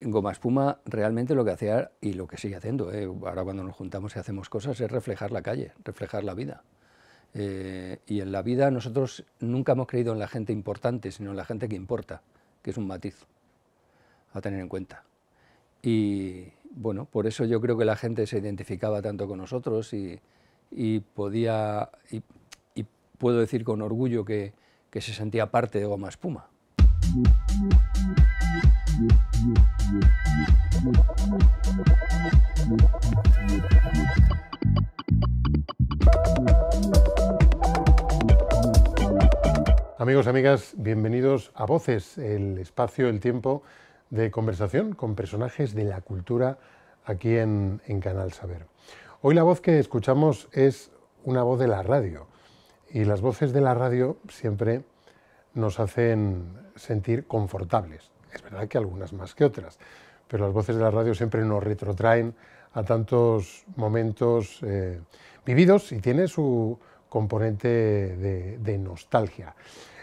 en Goma Espuma realmente lo que hacía, y lo que sigue haciendo, ahora cuando nos juntamos y hacemos cosas, es reflejar la calle, reflejar la vida. Y en la vida nosotros nunca hemos creído en la gente importante, sino en la gente que importa, que es un matiz a tener en cuenta. Y bueno, por eso yo creo que la gente se identificaba tanto con nosotros y podía, y puedo decir con orgullo que se sentía parte de Goma Espuma. Amigos, amigas, bienvenidos a Voces, el espacio, el tiempo de conversación con personajes de la cultura aquí en Canal Saber. Hoy la voz que escuchamos es una voz de la radio, y las voces de la radio siempre nos hacen sentir confortables. Es verdad que algunas más que otras, pero las voces de la radio siempre nos retrotraen a tantos momentos vividos y tiene su componente de nostalgia.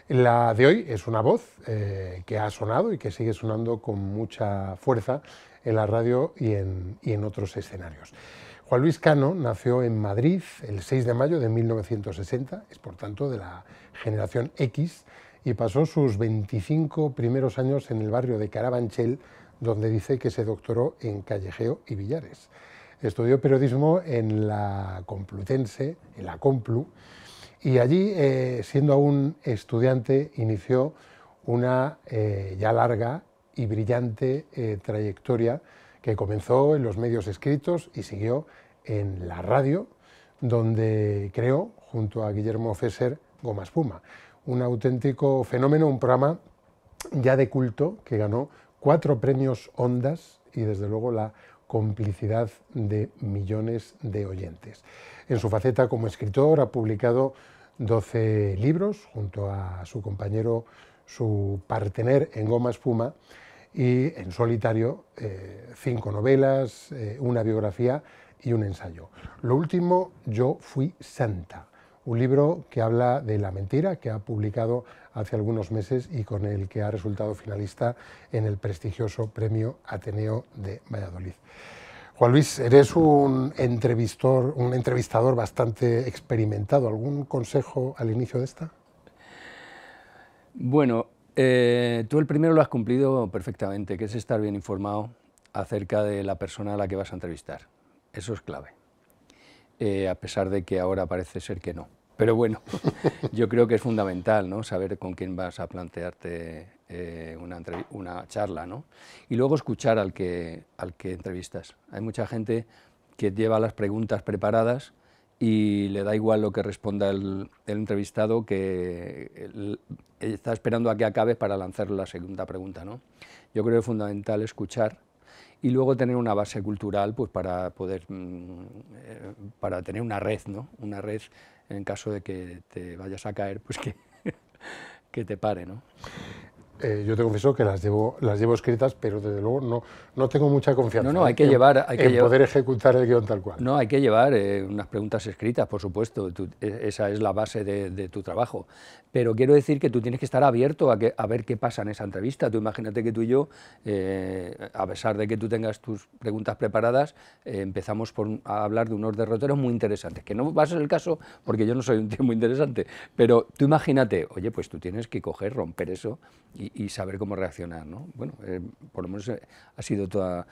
La de hoy es una voz que ha sonado y que sigue sonando con mucha fuerza en la radio y en otros escenarios. Juan Luis Cano nació en Madrid el 6 de mayo de 1960, es por tanto de la generación X, y pasó sus 25 primeros años en el barrio de Carabanchel, donde dice que se doctoró en Callejeo y Villares. Estudió periodismo en la Complutense, en la Complu, y allí, siendo aún estudiante, inició una ya larga y brillante trayectoria que comenzó en los medios escritos y siguió en la radio, donde creó, junto a Guillermo Fesser, Goma Espuma, un auténtico fenómeno, un programa ya de culto que ganó 4 premios Ondas y desde luego la complicidad de millones de oyentes. En su faceta como escritor ha publicado 12 libros junto a su compañero, su partener en Goma Espuma, y en solitario 5 novelas, una biografía y un ensayo. Lo último, Yo fui santa, un libro que habla de la mentira, que ha publicado hace algunos meses y con el que ha resultado finalista en el prestigioso Premio Ateneo de Valladolid. Juan Luis, eres un entrevistador bastante experimentado. ¿Algún consejo al inicio de esta? Bueno, tú el primero lo has cumplido perfectamente, que es estar bien informado acerca de la persona a la que vas a entrevistar. Eso es clave, a pesar de que ahora parece ser que no. Pero bueno, yo creo que es fundamental, ¿no?, saber con quién vas a plantearte una charla, ¿no? Y luego escuchar al que entrevistas. Hay mucha gente que lleva las preguntas preparadas y le da igual lo que responda el entrevistado, que está esperando a que acabe para lanzar la segunda pregunta, ¿no? Yo creo que es fundamental escuchar y luego tener una base cultural, pues para poder, para tener una red, ¿no? Una red en caso de que te vayas a caer, pues que te pare, ¿no? Yo te confieso que las llevo escritas, pero desde luego no tengo mucha confianza No, hay que llevar, poder ejecutar el guión tal cual. No, hay que llevar unas preguntas escritas, por supuesto, esa es la base de tu trabajo. Pero quiero decir que tú tienes que estar abierto a ver qué pasa en esa entrevista. Tú imagínate que tú y yo, a pesar de que tú tengas tus preguntas preparadas, empezamos a hablar de unos derroteros muy interesantes, que no va a ser el caso porque yo no soy un tío muy interesante, pero tú imagínate, oye, pues tú tienes que coger, romper eso y saber cómo reaccionar, ¿no? Bueno, por lo menos ha sido toda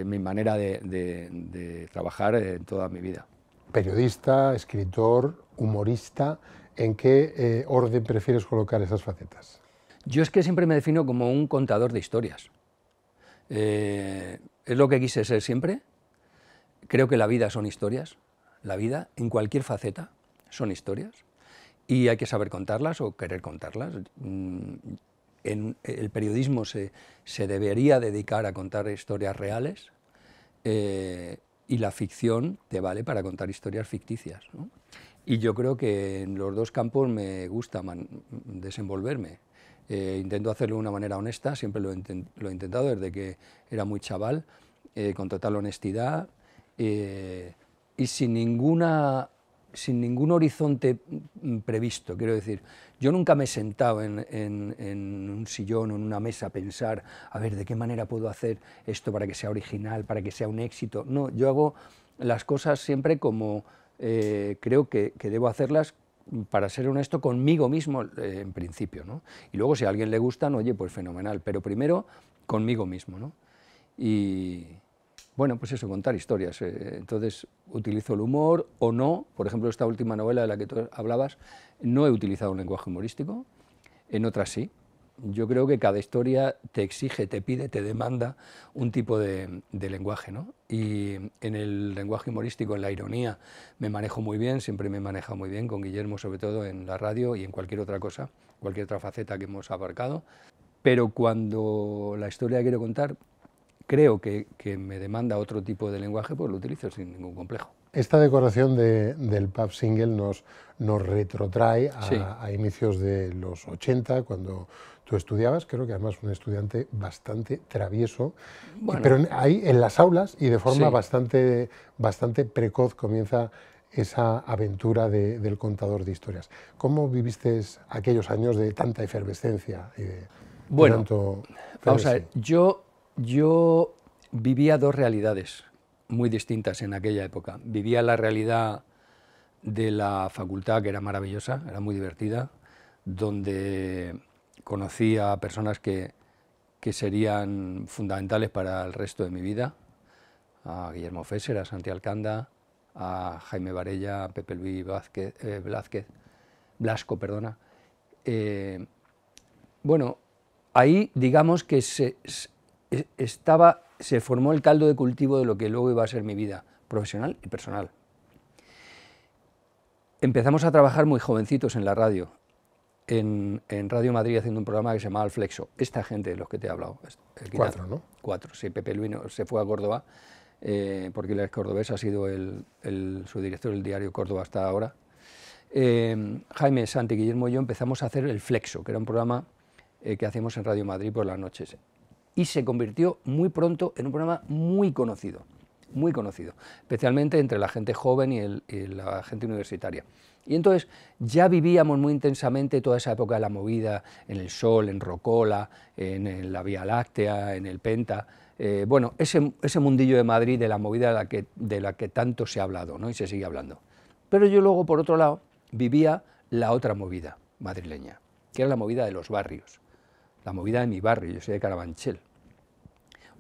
mi manera de trabajar en toda mi vida. Periodista, escritor, humorista, ¿en qué orden prefieres colocar esas facetas? Yo es que siempre me defino como un contador de historias. Es lo que quise ser siempre. Creo que la vida son historias. La vida, en cualquier faceta, son historias. Y hay que saber contarlas o querer contarlas. El periodismo se debería dedicar a contar historias reales, y la ficción te vale para contar historias ficticias, ¿no? Y yo creo que en los dos campos me gusta desenvolverme. Intento hacerlo de una manera honesta, siempre lo he intentado desde que era muy chaval, con total honestidad y sin ninguna sin ningún horizonte previsto, quiero decir. Yo nunca me he sentado en un sillón o en una mesa a pensar, a ver, ¿de qué manera puedo hacer esto para que sea original, para que sea un éxito? No, yo hago las cosas siempre como creo que debo hacerlas, para ser honesto conmigo mismo en principio, ¿no? Y luego si a alguien le gustan, oye, pues fenomenal, pero primero conmigo mismo, ¿no? Y bueno, pues eso, contar historias. Entonces utilizo el humor o no. Por ejemplo, esta última novela de la que tú hablabas, no he utilizado un lenguaje humorístico, en otras sí. Yo creo que cada historia te exige, te pide, te demanda un tipo de lenguaje, ¿no? Y en el lenguaje humorístico, en la ironía, me manejo muy bien, siempre me he manejado muy bien, con Guillermo sobre todo en la radio y en cualquier otra cosa, cualquier otra faceta que hemos abarcado. Pero cuando la historia que quiero contar creo que me demanda otro tipo de lenguaje, pues lo utilizo sin ningún complejo. Esta decoración del pub single nos retrotrae Sí. a inicios de los 80, cuando tú estudiabas, creo que además un estudiante bastante travieso, Bueno, pero ahí en las aulas y de forma sí. bastante precoz comienza esa aventura del contador de historias. ¿Cómo viviste aquellos años de tanta efervescencia y de Bueno, tanto vamos a frenesí? ver, yo vivía dos realidades muy distintas en aquella época. Vivía la realidad de la facultad, que era maravillosa, era muy divertida, donde conocí a personas que serían fundamentales para el resto de mi vida, a Guillermo Fesser, a Santi Alcanda, a Jaime Varella, a Pepe Luis Blasco, perdona. Bueno, ahí digamos que se formó el caldo de cultivo de lo que luego iba a ser mi vida profesional y personal. Empezamos a trabajar muy jovencitos en la radio, en Radio Madrid, haciendo un programa que se llamaba El Flexo. Esta gente de los que te he hablado. Cuatro, ¿no? Cuatro, sí. Pepe Luis se fue a Córdoba, porque él es cordobés, ha sido su director del diario Córdoba hasta ahora. Jaime, Santi, Guillermo y yo empezamos a hacer El Flexo, que era un programa que hacíamos en Radio Madrid por las noches. Y se convirtió muy pronto en un programa muy conocido, especialmente entre la gente joven y la gente universitaria. Y entonces ya vivíamos muy intensamente toda esa época de la movida, en el Sol, en Rocola, en la Vía Láctea, en el Penta. Bueno, ese mundillo de Madrid, de la movida de la que tanto se ha hablado, ¿no? Y se sigue hablando. Pero yo luego, por otro lado, vivía la otra movida madrileña, que era la movida de los barrios, la movida de mi barrio. Yo soy de Carabanchel.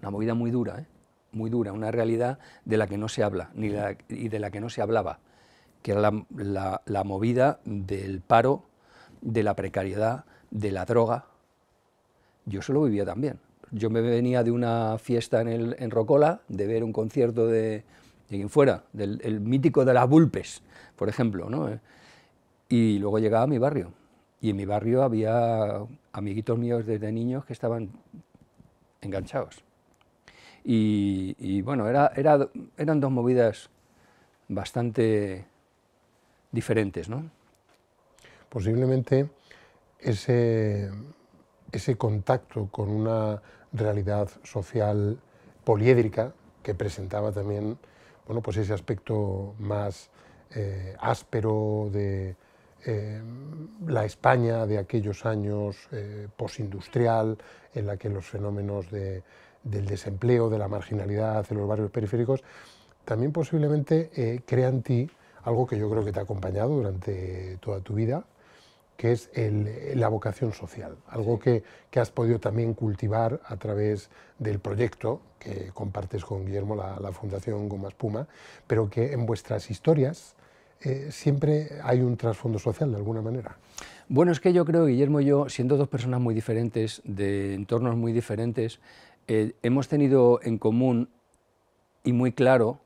Una movida muy dura, muy dura, una realidad de la que no se habla y de la que no se hablaba, que era la movida del paro, de la precariedad, de la droga. Yo eso lo vivía también. Yo me venía de una fiesta en Rocola, de ver un concierto de quien fuera, el mítico de las Vulpes, por ejemplo, ¿no? Y luego llegaba a mi barrio, y en mi barrio había amiguitos míos desde niños que estaban enganchados. Y bueno, eran dos movidas bastante diferentes, ¿no? Posiblemente ese contacto con una realidad social poliédrica que presentaba también, bueno, pues ese aspecto más áspero de la España de aquellos años postindustrial, en la que los fenómenos del desempleo, de la marginalidad en los barrios periféricos, también posiblemente crea en ti algo que yo creo que te ha acompañado durante toda tu vida, que es la vocación social, algo que has podido también cultivar a través del proyecto que compartes con Guillermo, la Fundación Goma Espuma, pero que en vuestras historias siempre hay un trasfondo social de alguna manera. Bueno, es que yo creo, Guillermo y yo, siendo dos personas muy diferentes, de entornos muy diferentes, hemos tenido en común y muy claro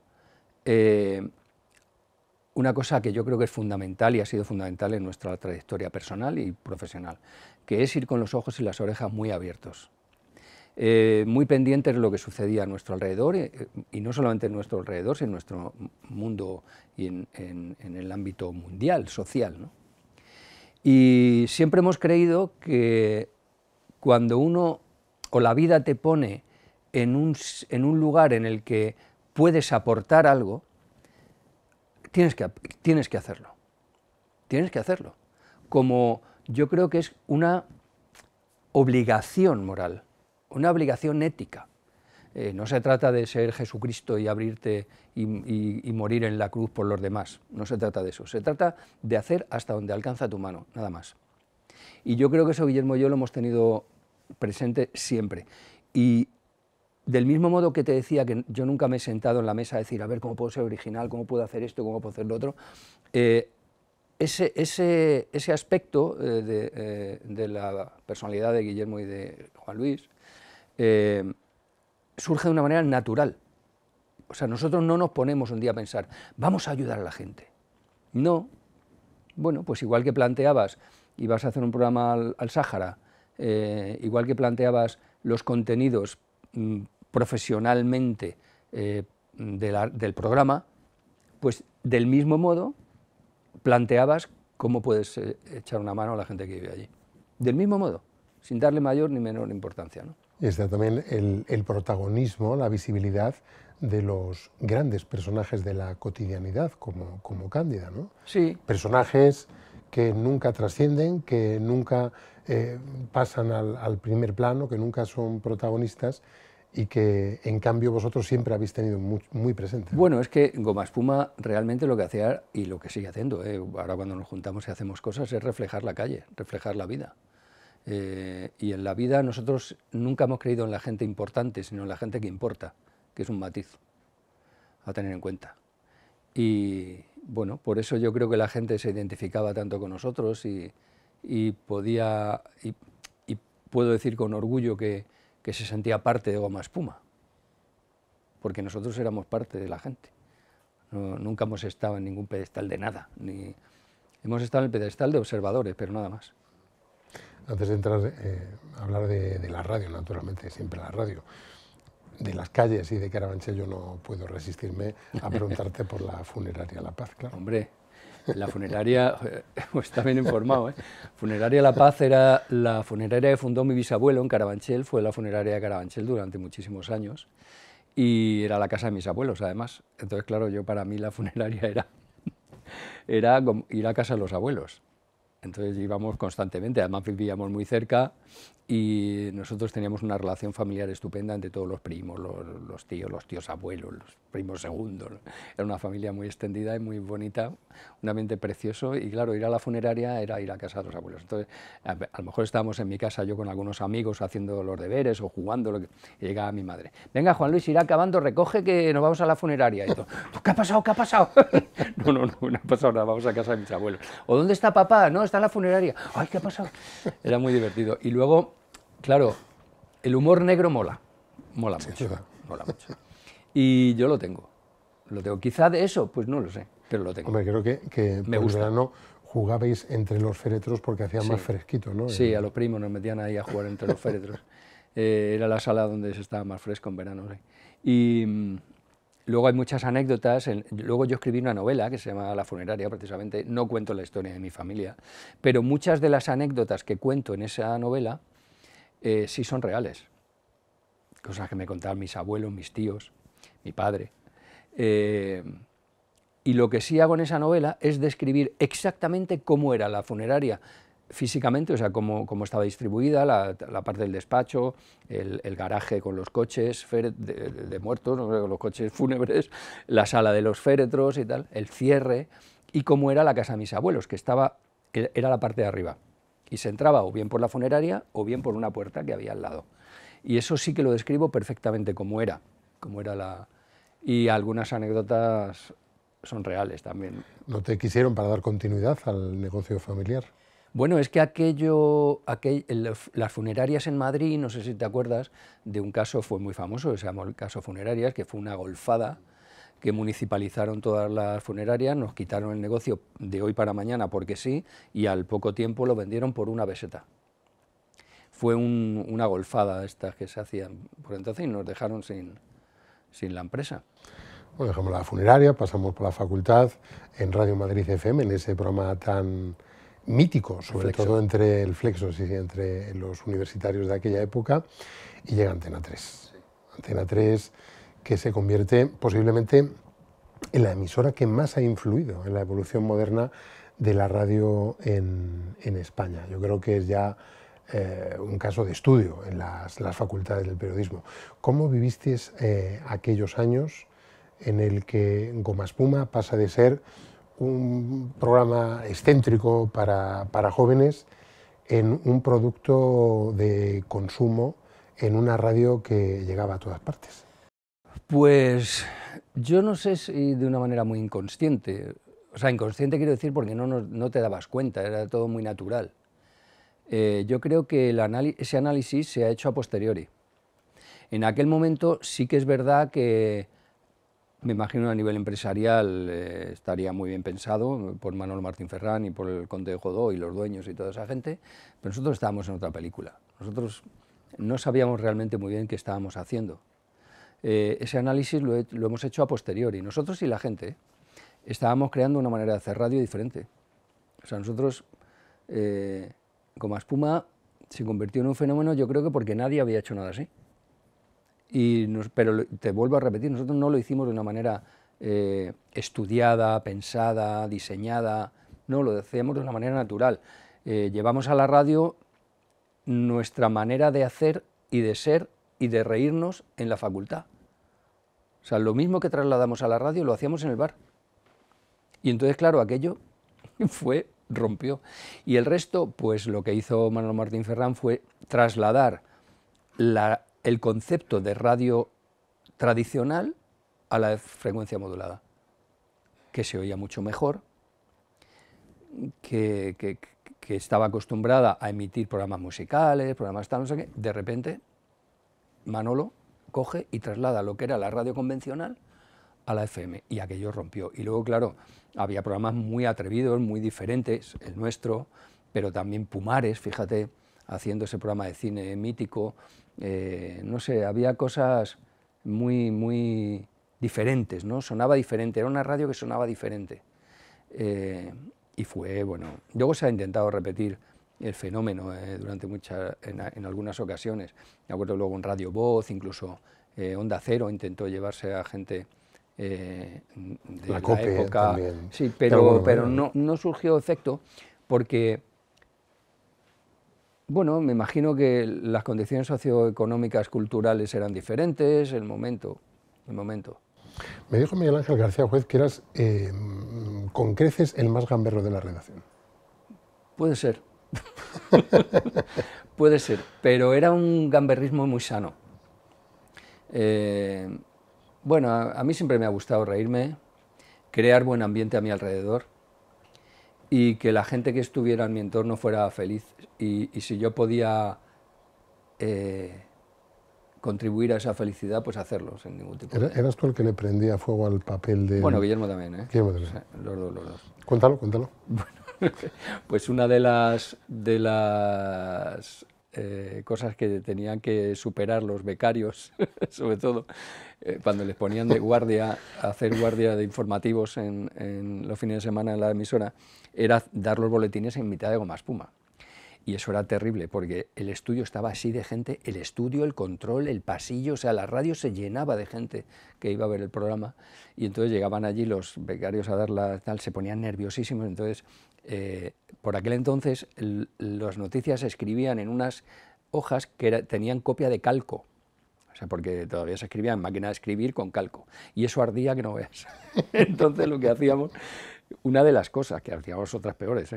una cosa que yo creo que es fundamental y ha sido fundamental en nuestra trayectoria personal y profesional, que es ir con los ojos y las orejas muy abiertos, muy pendientes de lo que sucedía a nuestro alrededor, y no solamente en nuestro alrededor, sino en nuestro mundo y en el ámbito mundial, social, ¿no? Y siempre hemos creído que cuando uno o la vida te pone en un lugar en el que puedes aportar algo, tienes que hacerlo. Tienes que hacerlo. Como yo creo que es una obligación moral, una obligación ética. No se trata de ser Jesucristo y abrirte y morir en la cruz por los demás, no se trata de eso, se trata de hacer hasta donde alcanza tu mano, nada más. Y yo creo que eso Guillermo y yo lo hemos tenido presente siempre. Y del mismo modo que te decía que yo nunca me he sentado en la mesa a decir, a ver, ¿cómo puedo ser original? ¿Cómo puedo hacer esto? ¿Cómo puedo hacer lo otro? Ese aspecto de la personalidad de Guillermo y de Juan Luis surge de una manera natural. O sea, nosotros no nos ponemos un día a pensar, vamos a ayudar a la gente. No. Bueno, pues igual que planteabas, ibas a hacer un programa al Sáhara, igual que planteabas los contenidos profesionalmente del programa, pues del mismo modo planteabas cómo puedes echar una mano a la gente que vive allí. Del mismo modo, sin darle mayor ni menor importancia, ¿no? Y está también el protagonismo, la visibilidad de los grandes personajes de la cotidianidad, como Cándida, ¿no? Sí. Personajes que nunca trascienden, que nunca pasan al primer plano, que nunca son protagonistas y que en cambio vosotros siempre habéis tenido muy presente. Bueno, es que Goma Espuma realmente lo que hacía y lo que sigue haciendo, ahora cuando nos juntamos y hacemos cosas, es reflejar la calle, reflejar la vida. Y en la vida nosotros nunca hemos creído en la gente importante, sino en la gente que importa, que es un matiz a tener en cuenta. Y bueno, por eso yo creo que la gente se identificaba tanto con nosotros y podía, y puedo decir con orgullo que se sentía parte de Goma Espuma, porque nosotros éramos parte de la gente. Nunca hemos estado en ningún pedestal de nada, ni hemos estado en el pedestal de observadores, pero nada más. Antes de entrar a hablar de la radio, naturalmente, siempre la radio, de las calles y de Carabanchel, yo no puedo resistirme a preguntarte por la funeraria La Paz, claro. Hombre, la funeraria, pues está bien informado, ¿eh? Funeraria La Paz era la funeraria que fundó mi bisabuelo en Carabanchel, fue la funeraria de Carabanchel durante muchísimos años y era la casa de mis abuelos, además. Entonces, claro, para mí la funeraria era como ir a casa de los abuelos. Entonces íbamos constantemente, además vivíamos muy cerca y nosotros teníamos una relación familiar estupenda entre todos los primos, los tíos abuelos, los primos segundos. Era una familia muy extendida y muy bonita, un ambiente precioso y claro, ir a la funeraria era ir a casa de los abuelos. Entonces, a lo mejor estábamos en mi casa yo con algunos amigos haciendo los deberes o jugando, y llegaba mi madre. Venga, Juan Luis, irá acabando, recoge que nos vamos a la funeraria. Y todo, ¿qué ha pasado? ¿Qué ha pasado? No ha pasado nada, vamos a casa de mis abuelos. ¿O dónde está papá? No, está en la funeraria. Ay, ¿qué ha pasado? Era muy divertido. Y luego, claro, el humor negro mola mucho, mola mucho. Y yo lo tengo. Quizá de eso, pues no lo sé, pero lo tengo. Hombre, creo que por el verano jugabais entre los féretros porque hacía más fresquito, ¿no? Sí, a los primos nos metían ahí a jugar entre los féretros. Era la sala donde se estaba más fresco en verano. ¿Sí? Y luego hay muchas anécdotas. Luego yo escribí una novela que se llama La funeraria, precisamente. No cuento la historia de mi familia, pero muchas de las anécdotas que cuento en esa novela sí son reales. Cosas que me contaban mis abuelos, mis tíos, mi padre. Y lo que sí hago en esa novela es describir exactamente cómo era la funeraria físicamente, o sea, cómo estaba distribuida, la parte del despacho, el garaje con los coches de muertos, los coches fúnebres, la sala de los féretros y tal, el cierre, y cómo era la casa de mis abuelos, que era la parte de arriba. Y se entraba o bien por la funeraria o bien por una puerta que había al lado. Y eso sí que lo describo perfectamente cómo era la... Y algunas anécdotas son reales también. ¿No te quisieron para dar continuidad al negocio familiar? Bueno, es que las funerarias en Madrid, no sé si te acuerdas, de un caso fue muy famoso, que se llamó el caso Funerarias, que fue una golfada, que municipalizaron todas las funerarias, nos quitaron el negocio de hoy para mañana porque sí, y al poco tiempo lo vendieron por 1 peseta. Fue una golfada estas que se hacían por entonces y nos dejaron sin la empresa. Bueno, dejamos la funeraria, pasamos por la facultad, en Radio Madrid FM, en ese programa tan mítico, sobre todo entre el Flexo, sí, entre los universitarios de aquella época, y llega Antena 3. Sí. Antena 3, que se convierte posiblemente en la emisora que más ha influido en la evolución moderna de la radio en España. Yo creo que es ya un caso de estudio en las facultades del periodismo. ¿Cómo vivisteis aquellos años en el que Goma Espuma pasa de ser un programa excéntrico para jóvenes en un producto de consumo en una radio que llegaba a todas partes? Pues yo no sé si de una manera muy inconsciente, o sea, inconsciente quiero decir porque no te dabas cuenta, era todo muy natural. Yo creo que ese análisis se ha hecho a posteriori. En aquel momento sí que es verdad que, me imagino a nivel empresarial estaría muy bien pensado por Manolo Martín Ferrán y por el Conde de Godó y los dueños y toda esa gente, pero nosotros estábamos en otra película. Nosotros no sabíamos realmente muy bien qué estábamos haciendo. Ese análisis lo hemos hecho a posteriori, nosotros y la gente. Estábamos creando una manera de hacer radio diferente. O sea, nosotros, Goma Espuma se convirtió en un fenómeno, yo creo que porque nadie había hecho nada así. Pero te vuelvo a repetir, nosotros no lo hicimos de una manera estudiada, pensada, diseñada, no, lo hacíamos de una manera natural. Llevamos a la radio nuestra manera de hacer y de ser y de reírnos en la facultad. O sea, lo mismo que trasladamos a la radio lo hacíamos en el bar. Y entonces, claro, aquello rompió. Y el resto, pues lo que hizo Manolo Martín Ferrán fue trasladar el concepto de radio tradicional a la frecuencia modulada, que se oía mucho mejor, que estaba acostumbrada a emitir programas musicales, programas tal, no sé qué. De repente, Manolo coge y traslada lo que era la radio convencional a la FM, y aquello rompió. Y luego, claro, había programas muy atrevidos, muy diferentes, el nuestro, pero también Pumares, fíjate, haciendo ese programa de cine mítico, no sé, había cosas muy diferentes, ¿no? Sonaba diferente, era una radio que sonaba diferente. Y fue, bueno, luego se ha intentado repetir el fenómeno durante en algunas ocasiones. Me acuerdo luego en Radio Voz, incluso Onda Cero intentó llevarse a gente de la época. También. Sí, pero no surgió efecto porque, bueno, me imagino que las condiciones socioeconómicas, culturales eran diferentes, el momento. Me dijo Miguel Ángel García Juez que eras con creces el más gamberro de la redacción. Puede ser. Puede ser, pero era un gamberrismo muy sano. Bueno, a mí siempre me ha gustado reírme, crear buen ambiente a mi alrededor y que la gente que estuviera en mi entorno fuera feliz. Y si yo podía contribuir a esa felicidad, pues hacerlo sin ningún tipo de... ¿Eras tú el que le prendía fuego al papel de...? Bueno, Guillermo también, ¿eh? Guillermo también. O sea, los dos. Cuéntalo. Bueno, pues una de las cosas que tenían que superar los becarios, sobre todo, cuando les ponían de guardia, hacer guardia de informativos en los fines de semana en la emisora, era dar los boletines en mitad de Goma Espuma. Y eso era terrible, porque el estudio estaba así de gente, el estudio, el control, el pasillo, o sea, la radio se llenaba de gente que iba a ver el programa, y entonces llegaban allí los becarios a darla, tal, se ponían nerviosísimos. Entonces, por aquel entonces, las noticias se escribían en unas hojas que tenían copia de calco, o sea, porque todavía se escribía en máquina de escribir con calco, y eso ardía que no veas. Entonces lo que hacíamos, una de las cosas, que hacíamos otras peores,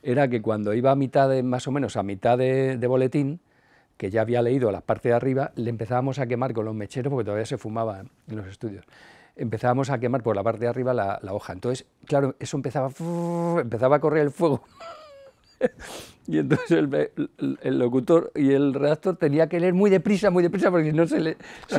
era que cuando iba más o menos a mitad de boletín, que ya había leído la parte de arriba, le empezábamos a quemar con los mecheros, porque todavía se fumaba en los estudios, empezábamos a quemar por la parte de arriba la hoja. Entonces, claro, eso empezaba a correr el fuego. Y entonces el locutor y el redactor tenía que leer muy deprisa, porque si no se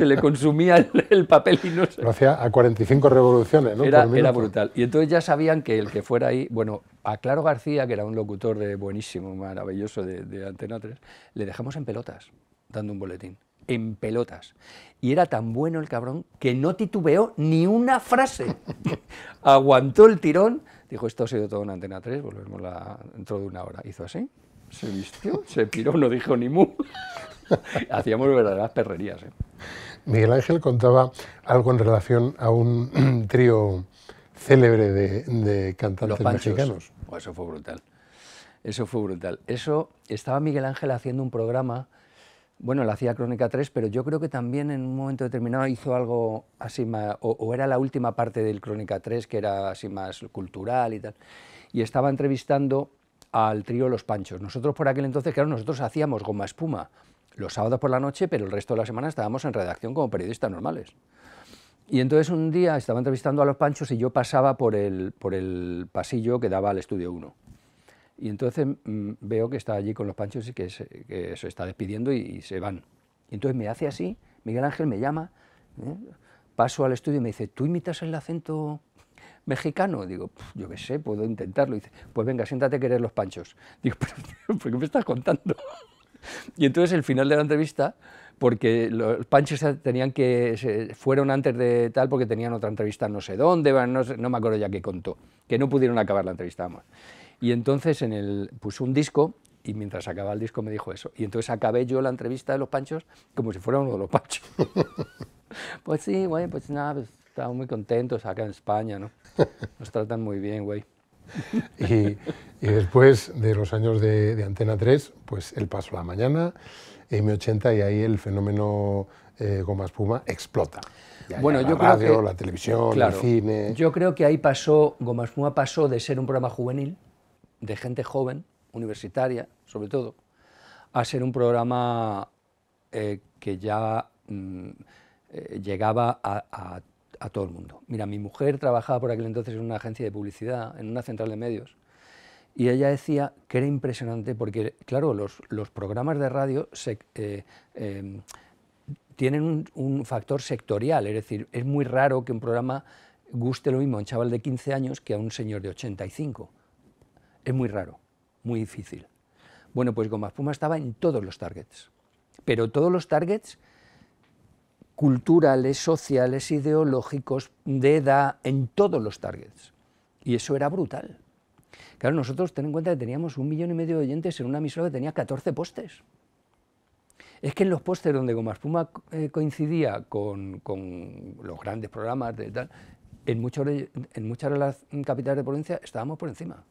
le consumía el papel y no se... Lo hacía a 45 revoluciones, ¿no? Era brutal. Y entonces ya sabían que el que fuera ahí, bueno, a Claro García, que era un locutor buenísimo, maravilloso de Antena 3, le dejamos en pelotas, dando un boletín. En pelotas. Y era tan bueno el cabrón que no titubeó ni una frase. Aguantó el tirón. Dijo, esto ha sido todo en Antena 3, volvemos dentro de una hora. Hizo así, se vistió, se piró, no dijo ni mu. Hacíamos verdaderas perrerías. Miguel Ángel contaba algo en relación a un trío célebre de cantantes Los Panchos. mexicanos. Oh, eso fue brutal. Eso fue brutal. Eso, estaba Miguel Ángel haciendo un programa, bueno, él hacía Crónica 3, pero yo creo que también en un momento determinado hizo algo así más, o era la última parte del Crónica 3, que era así más cultural y tal, y estaba entrevistando al trío Los Panchos. Nosotros por aquel entonces, claro, nosotros hacíamos Goma Espuma los sábados por la noche, pero el resto de la semana estábamos en redacción como periodistas normales. Y entonces un día estaba entrevistando a Los Panchos y yo pasaba por el pasillo que daba al estudio 1. Y entonces veo que está allí con Los Panchos y que se está despidiendo y se van. Y entonces me hace así, Miguel Ángel me llama, paso al estudio y me dice, ¿tú imitas el acento mexicano? Digo, yo qué sé, puedo intentarlo. Y dice, pues venga, siéntate que eres Los Panchos. Digo, pero ¿por qué me estás contando? Y entonces el final de la entrevista, porque los Panchos tenían que, fueron antes de tal porque tenían otra entrevista no sé dónde, no me acuerdo ya qué contó, que no pudieron acabar la entrevista, vamos. Y entonces puso un disco y mientras acababa el disco me dijo eso. Y entonces acabé yo la entrevista de Los Panchos como si fuera uno de Los Panchos. Pues sí, güey, pues nada, pues estamos muy contentos acá en España, ¿no? Nos tratan muy bien, güey. Y después de los años de Antena 3, pues el paso a la mañana, M80, y ahí el fenómeno Goma Espuma explota. Bueno, yo radio, creo que la televisión, claro, el cine. Yo creo que ahí pasó, Goma Espuma pasó de ser un programa juvenil, de gente joven, universitaria, sobre todo, a ser un programa que ya llegaba a todo el mundo. Mira, mi mujer trabajaba por aquel entonces en una agencia de publicidad, en una central de medios, y ella decía que era impresionante porque, claro, los programas de radio tienen un factor sectorial, es decir, es muy raro que un programa guste lo mismo a un chaval de 15 años que a un señor de 85. Es muy raro, muy difícil. Bueno, pues Goma Espuma estaba en todos los targets, pero todos los targets culturales, sociales, ideológicos, de edad, en todos los targets. Y eso era brutal. Claro, nosotros ten en cuenta que teníamos 1,5 millones de oyentes en una emisora que tenía 14 postes. Es que en los postes donde Goma Espuma coincidía con los grandes programas de tal, en muchas de las capitales de provincia estábamos por encima.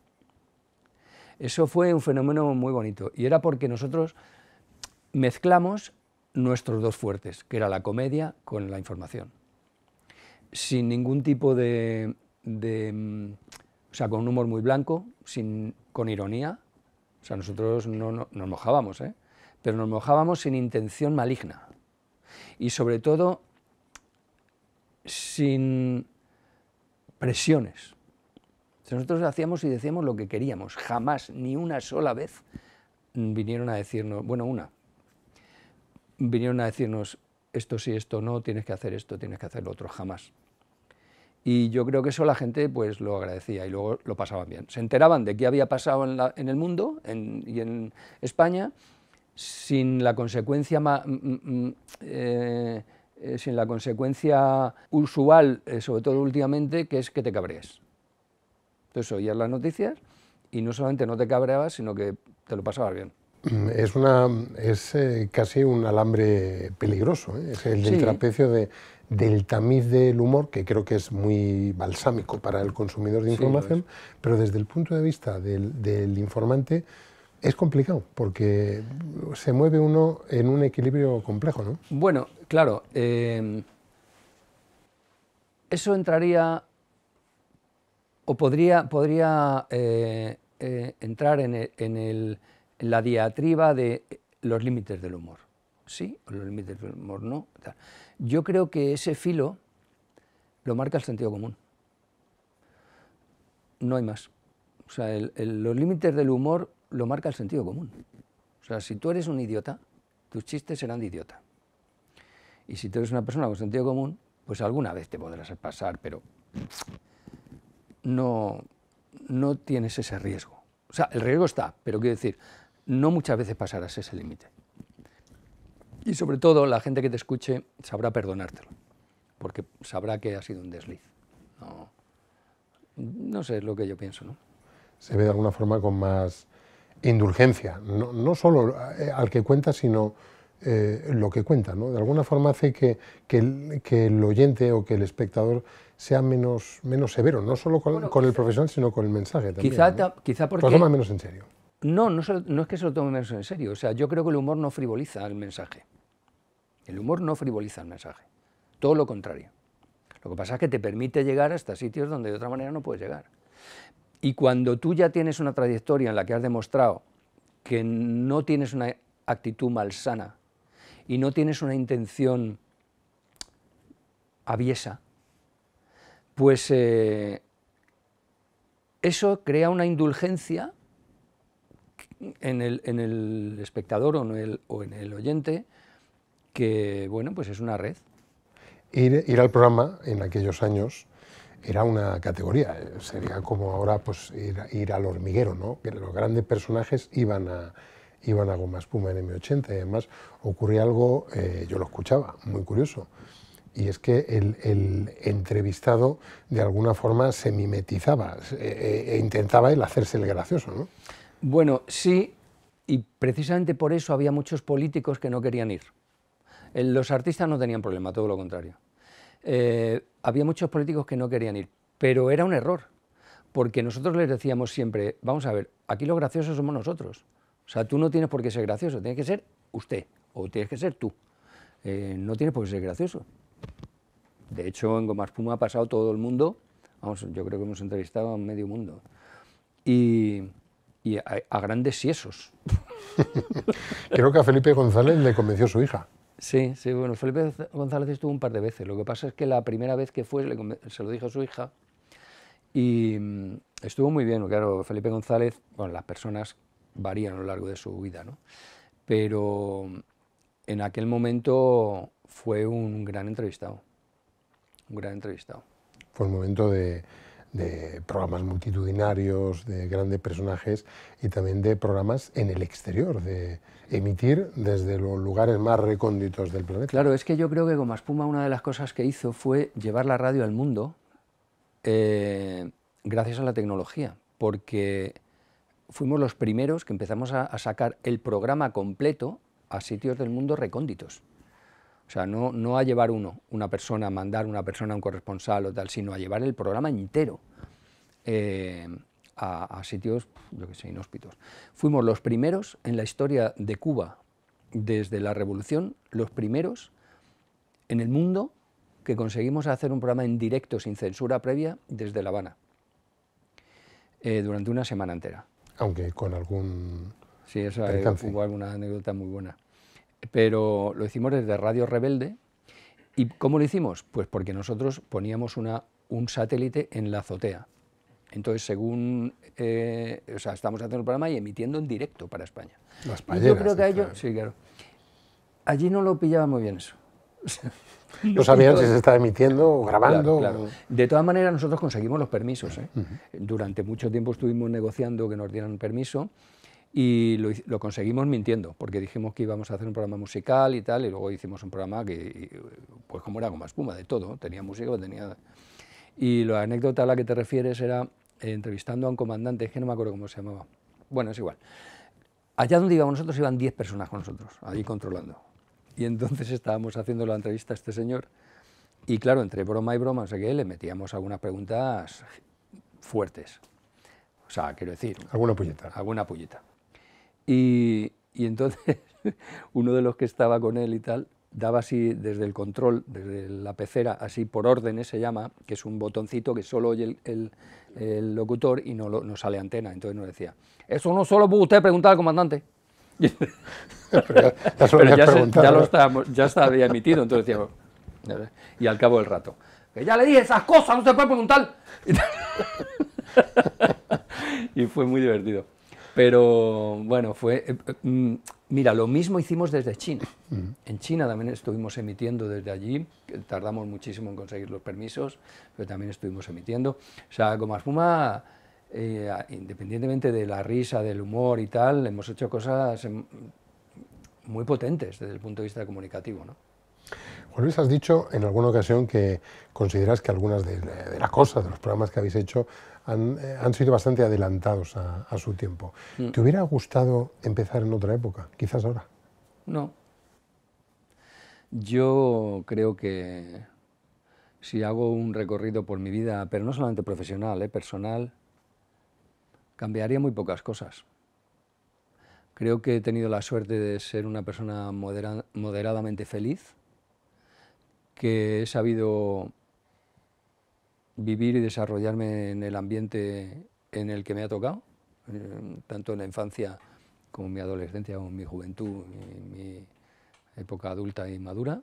Eso fue un fenómeno muy bonito y era porque nosotros mezclamos nuestros dos fuertes, que era la comedia con la información, sin ningún tipo o sea, con un humor muy blanco, con ironía. O sea, nosotros no nos mojábamos, pero nos mojábamos sin intención maligna y sobre todo sin presiones. Nosotros hacíamos y decíamos lo que queríamos, jamás, ni una sola vez vinieron a decirnos, bueno, vinieron a decirnos esto sí, esto no, tienes que hacer esto, tienes que hacer lo otro, jamás. Y yo creo que eso la gente pues lo agradecía y luego lo pasaban bien. Se enteraban de qué había pasado en el mundo y en España sin la consecuencia usual, sobre todo últimamente, que es que te cabrees. Entonces oías las noticias y no solamente no te cabreabas, sino que te lo pasabas bien. Es casi un alambre peligroso, es el del trapecio del tamiz del humor, que creo que es muy balsámico para el consumidor de información, pero desde el punto de vista del informante es complicado, porque se mueve uno en un equilibrio complejo, ¿no? Bueno, claro, eso entraría o podría entrar en la diatriba de los límites del humor. Sí, o los límites del humor no. Yo creo que ese filo lo marca el sentido común. No hay más. O sea, los límites del humor lo marca el sentido común. O sea, si tú eres un idiota, tus chistes serán de idiota. Y si tú eres una persona con sentido común, pues alguna vez te podrás pasar, pero no tienes ese riesgo. O sea, el riesgo está, pero quiero decir, no muchas veces pasarás ese límite. Y sobre todo, la gente que te escuche sabrá perdonártelo, porque sabrá que ha sido un desliz. No sé, es lo que yo pienso, ¿no? Se ve de alguna forma con más indulgencia, no solo al que cuenta, sino lo que cuenta, ¿no? De alguna forma hace que el oyente o que el espectador sea menos severo, no solo con el profesional, sino con el mensaje también. Quizá porque... Lo toma menos en serio. No, no es que se lo tome menos en serio. O sea, yo creo que el humor no frivoliza el mensaje. El humor no frivoliza el mensaje. Todo lo contrario. Lo que pasa es que te permite llegar hasta sitios donde de otra manera no puedes llegar. Y cuando tú ya tienes una trayectoria en la que has demostrado que no tienes una actitud malsana y no tienes una intención aviesa, pues eso crea una indulgencia en el espectador o en el oyente que, bueno, pues es una red. Ir al programa en aquellos años era una categoría, sería como ahora pues ir al hormiguero, ¿no? Que los grandes personajes iban a Goma Espuma en M80 y además ocurría algo, yo lo escuchaba, muy curioso, y es que el entrevistado de alguna forma se mimetizaba e intentaba él hacerse el gracioso, ¿no? Bueno, sí, y precisamente por eso había muchos políticos que no querían ir. Los artistas no tenían problema, todo lo contrario. Había muchos políticos que no querían ir, pero era un error, porque nosotros les decíamos siempre, vamos a ver, aquí los graciosos somos nosotros. O sea, tú no tienes por qué ser gracioso, tienes que ser usted, o tienes que ser tú. No tienes por qué ser gracioso. De hecho, en Goma Espuma ha pasado todo el mundo, vamos, yo creo que hemos entrevistado a medio mundo, y a grandes siesos. Creo que a Felipe González le convenció su hija. Sí, sí, bueno, Felipe González estuvo un par de veces. Lo que pasa es que la primera vez que fue se lo dijo a su hija y estuvo muy bien. Claro, Felipe González, bueno, las personas varían a lo largo de su vida, ¿no? Pero en aquel momento fue un gran entrevistado. Un gran entrevistado. Fue un momento de programas multitudinarios, de grandes personajes y también de programas en el exterior, de emitir desde los lugares más recónditos del planeta. Claro, es que yo creo que Goma Espuma una de las cosas que hizo fue llevar la radio al mundo gracias a la tecnología, porque fuimos los primeros que empezamos a sacar el programa completo a sitios del mundo recónditos. O sea, no a llevar una persona, mandar una persona, un corresponsal o tal, sino a llevar el programa entero a sitios, yo qué sé, inhóspitos. Fuimos los primeros en la historia de Cuba, desde la Revolución, los primeros en el mundo que conseguimos hacer un programa en directo, sin censura previa, desde La Habana, durante una semana entera. Aunque con algún... Sí, hubo alguna anécdota muy buena. Pero lo hicimos desde Radio Rebelde. ¿Y cómo lo hicimos? Pues porque nosotros poníamos un satélite en la azotea. Entonces, según... o sea, estábamos haciendo el programa y emitiendo en directo para España. Las payeras, y yo creo que a ellos... Sí, claro. Allí no lo pillaba muy bien eso. No sabían si se estaba emitiendo o grabando. Claro, claro. De todas maneras, nosotros conseguimos los permisos. Durante mucho tiempo estuvimos negociando que nos dieran permiso. Y lo conseguimos mintiendo, porque dijimos que íbamos a hacer un programa musical y tal, y luego hicimos un programa que, pues como era Goma Espuma, de todo, tenía música, tenía... Y la anécdota a la que te refieres era entrevistando a un comandante, es que no me acuerdo cómo se llamaba, bueno, es igual. Allá donde íbamos nosotros iban 10 personas con nosotros, allí controlando. Y entonces estábamos haciendo la entrevista a este señor, y claro, entre broma y broma, o sea que le metíamos algunas preguntas fuertes. O sea, quiero decir... Alguna pulleta. Alguna pulleta. Y entonces uno de los que estaba con él y tal, daba así desde el control, desde la pecera, así por órdenes se llama, que es un botoncito que solo oye el locutor y no sale antena. Entonces nos decía, eso no solo puede usted preguntar al comandante. Pero ya estaba emitido, entonces decíamos, y al cabo del rato, que ya le dije esas cosas, no se puede preguntar. Y fue muy divertido. Pero bueno, mira, lo mismo hicimos desde China. En China también estuvimos emitiendo desde allí, tardamos muchísimo en conseguir los permisos, pero también estuvimos emitiendo. O sea, Goma Espuma, independientemente de la risa, del humor y tal, hemos hecho cosas muy potentes desde el punto de vista comunicativo, ¿no? Juan Luis, has dicho en alguna ocasión que consideras que algunas de las cosas, de los programas que habéis hecho, han sido bastante adelantados a su tiempo. ¿Te hubiera gustado empezar en otra época, quizás ahora? No, Yo creo que si hago un recorrido por mi vida, pero no solamente profesional, personal, cambiaría muy pocas cosas. Creo que he tenido la suerte de ser una persona moderadamente feliz, que he sabido vivir y desarrollarme en el ambiente en el que me ha tocado, tanto en la infancia como en mi adolescencia, como en mi juventud, mi época adulta y madura.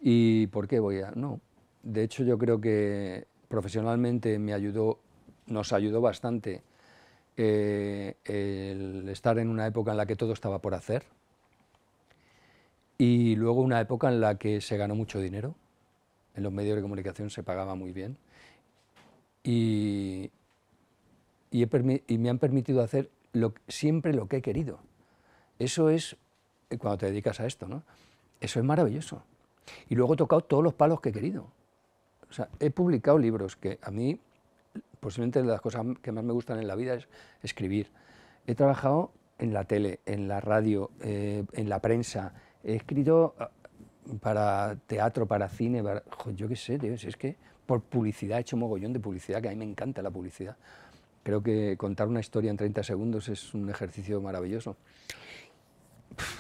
¿Y por qué voy a...? No, de hecho yo creo que profesionalmente nos ayudó bastante el estar en una época en la que todo estaba por hacer y luego una época en la que se ganó mucho dinero, en los medios de comunicación se pagaba muy bien y me han permitido hacer siempre lo que he querido. Eso es, cuando te dedicas a esto, ¿no? Eso es maravilloso. Y luego he tocado todos los palos que he querido. O sea, he publicado libros que a mí, posiblemente de las cosas que más me gustan en la vida es escribir. He trabajado en la tele, en la radio, en la prensa. He escrito para teatro, para cine, yo qué sé, tío, si es que por publicidad he hecho mogollón de publicidad, que a mí me encanta la publicidad. Creo que contar una historia en 30 segundos es un ejercicio maravilloso.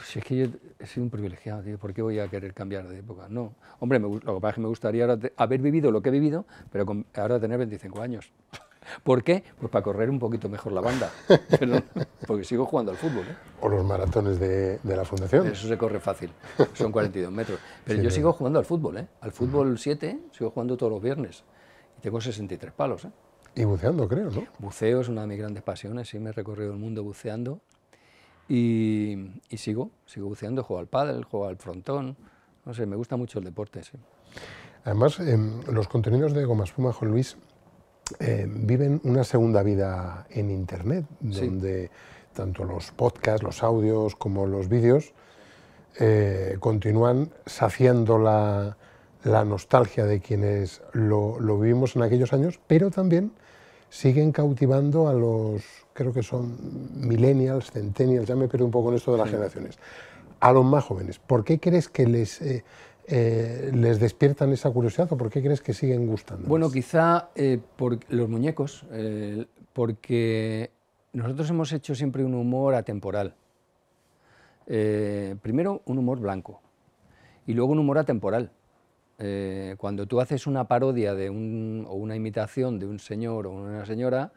Si es que yo he sido un privilegiado, tío, ¿por qué voy a querer cambiar de época? No. Hombre, lo que pasa es que me gustaría ahora haber vivido lo que he vivido, pero ahora tener 25 años. ¿Por qué? Pues para correr un poquito mejor la banda. Pero, porque sigo jugando al fútbol, ¿eh? O los maratones de la Fundación. Eso se corre fácil, son 42 metros. Pero sí, yo sigo jugando al fútbol, ¿eh? Al fútbol 7, sigo jugando todos los viernes. Y tengo 63 palos, ¿eh? Y buceando, creo, ¿no? Buceo es una de mis grandes pasiones, sí, me he recorrido el mundo buceando. Y sigo buceando, juego al pádel, juego al frontón, no sé, me gusta mucho el deporte, sí. Además, los contenidos de Goma Espuma, Juan Luis, viven una segunda vida en Internet, Sí. donde tanto los podcasts, los audios como los vídeos continúan saciando la nostalgia de quienes lo vivimos en aquellos años, pero también siguen cautivando a los, creo que son millennials, centennials, ya me pierdo un poco en esto de las generaciones, a los más jóvenes. ¿Por qué crees que les despiertan esa curiosidad o por qué crees que siguen gustando? Bueno, quizá por los muñecos, porque nosotros hemos hecho siempre un humor atemporal. Primero un humor blanco y luego un humor atemporal. Cuando tú haces una parodia o una imitación de un señor o una señora,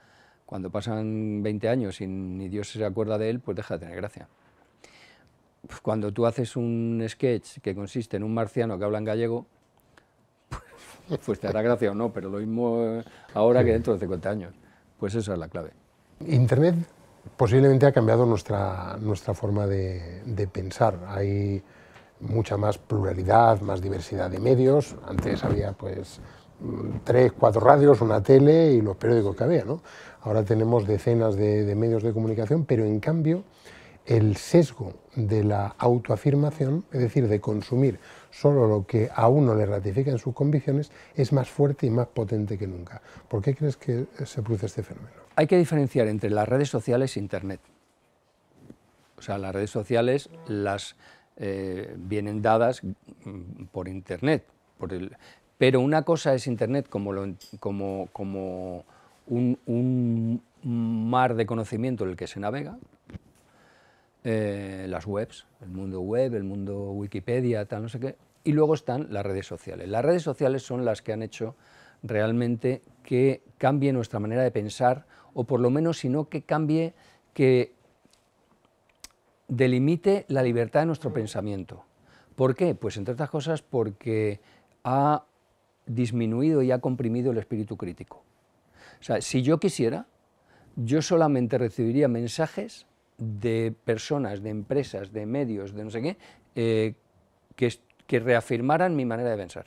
cuando pasan 20 años y ni Dios se acuerda de él, pues deja de tener gracia. Cuando tú haces un sketch que consiste en un marciano que habla en gallego, pues te hará gracia o no, pero lo mismo ahora que dentro de 50 años. Pues esa es la clave. Internet posiblemente ha cambiado nuestra forma de pensar. Hay mucha más pluralidad, más diversidad de medios. Antes había pues 3, 4 radios, una tele y los periódicos que había, ¿no? Ahora tenemos decenas de medios de comunicación, pero en cambio el sesgo de la autoafirmación, es decir, de consumir solo lo que a uno le ratifica en sus convicciones, es más fuerte y más potente que nunca. ¿Por qué crees que se produce este fenómeno? Hay que diferenciar entre las redes sociales e Internet. O sea, las redes sociales vienen dadas por Internet, pero una cosa es Internet como un mar de conocimiento en el que se navega, las webs, el mundo web, el mundo Wikipedia, tal, no sé qué, y luego están las redes sociales. Las redes sociales son las que han hecho realmente que cambie nuestra manera de pensar, o por lo menos, si no que cambie, que delimite la libertad de nuestro pensamiento. ¿Por qué? Pues entre otras cosas porque ha disminuido y ha comprimido el espíritu crítico. O sea, si yo quisiera, yo solamente recibiría mensajes de personas, de empresas, de medios, de no sé qué, que reafirmaran mi manera de pensar.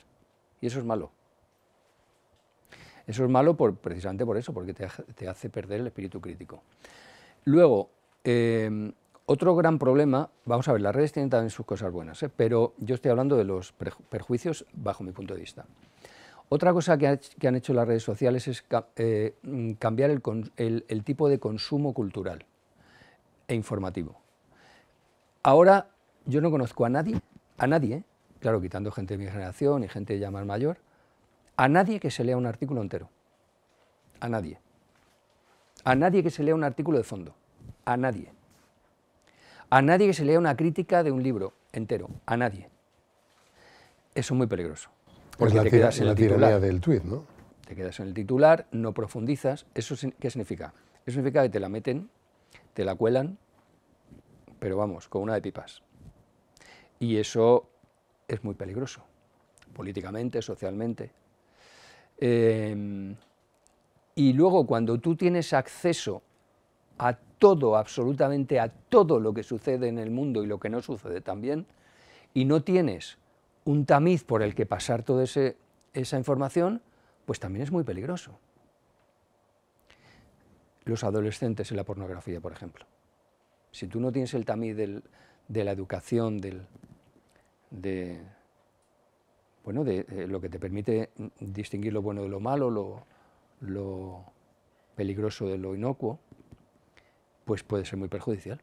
Y eso es malo. Eso es malo precisamente por eso, porque te hace perder el espíritu crítico. Luego, otro gran problema, vamos a ver, las redes tienen también sus cosas buenas, pero yo estoy hablando de los perjuicios bajo mi punto de vista. Otra cosa que han hecho las redes sociales es cambiar el tipo de consumo cultural e informativo. Ahora yo no conozco a nadie a nadie, claro, quitando gente de mi generación y gente ya más mayor, a nadie que se lea un artículo entero, a nadie que se lea un artículo de fondo, a nadie que se lea una crítica de un libro entero, a nadie. Eso es muy peligroso, porque te quedas en el titular. La tiranía del tuit, ¿no? Te quedas en el titular, no profundizas. ¿Eso qué significa? Eso significa que te la meten, te la cuelan, pero vamos, con una de pipas. Y eso es muy peligroso, políticamente, socialmente. Y luego, cuando tú tienes acceso a todo, absolutamente a todo lo que sucede en el mundo y lo que no sucede también, y no tienes un tamiz por el que pasar toda esa información, pues también es muy peligroso. Los adolescentes en la pornografía, por ejemplo. Si tú no tienes el tamiz de la educación, de lo que te permite distinguir lo bueno de lo malo, lo peligroso de lo inocuo, pues puede ser muy perjudicial.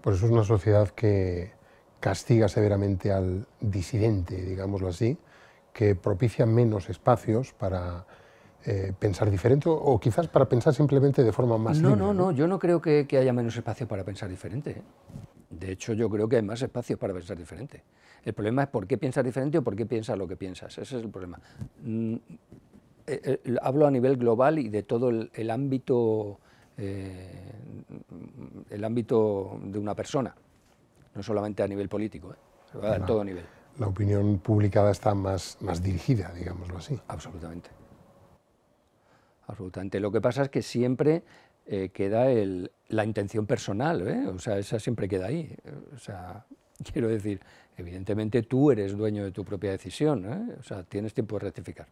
Por eso es una sociedad que castiga severamente al disidente, digámoslo así, que propicia menos espacios para pensar diferente o quizás para pensar simplemente de forma más libre. No, yo no creo que haya menos espacio para pensar diferente, ¿eh? De hecho, yo creo que hay más espacios para pensar diferente. El problema es por qué piensas diferente o por qué piensas lo que piensas. Ese es el problema. Hablo a nivel global y de todo el ámbito de una persona, no solamente a nivel político, a todo nivel. La opinión publicada está más dirigida, digámoslo así. Absolutamente. Absolutamente. Lo que pasa es que siempre queda la intención personal, ¿eh? O sea, esa siempre queda ahí. O sea, quiero decir, evidentemente tú eres dueño de tu propia decisión, ¿eh? O sea, tienes tiempo de rectificar.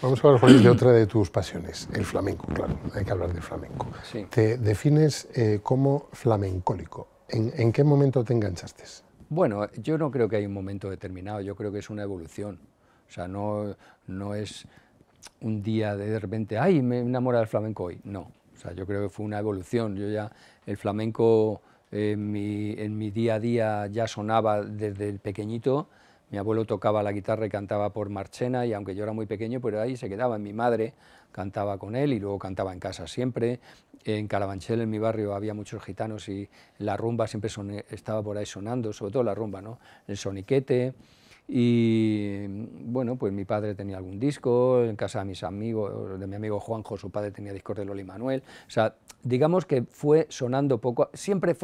Vamos a hablar de otra de tus pasiones, el flamenco, claro, hay que hablar del flamenco. Sí. Te defines como flamencólico. ¿En qué momento te enganchaste? Bueno, yo no creo que haya un momento determinado, yo creo que es una evolución. O sea, no es un día de repente, ¡ay, me enamora del flamenco hoy! No, o sea, yo creo que fue una evolución. Yo ya, el flamenco en mi día a día ya sonaba desde el pequeñito. Mi abuelo tocaba la guitarra y cantaba por Marchena, y aunque yo era muy pequeño, pero ahí se quedaba. Mi madre cantaba con él y luego cantaba en casa siempre. En Carabanchel, en mi barrio, había muchos gitanos y la rumba siempre estaba por ahí sonando, sobre todo la rumba, ¿no? El soniquete. Y bueno, pues mi padre tenía algún disco, en casa de mis amigos, de mi amigo Juanjo, su padre tenía discos de Loli Manuel. O sea, digamos que fue sonando poco, siempre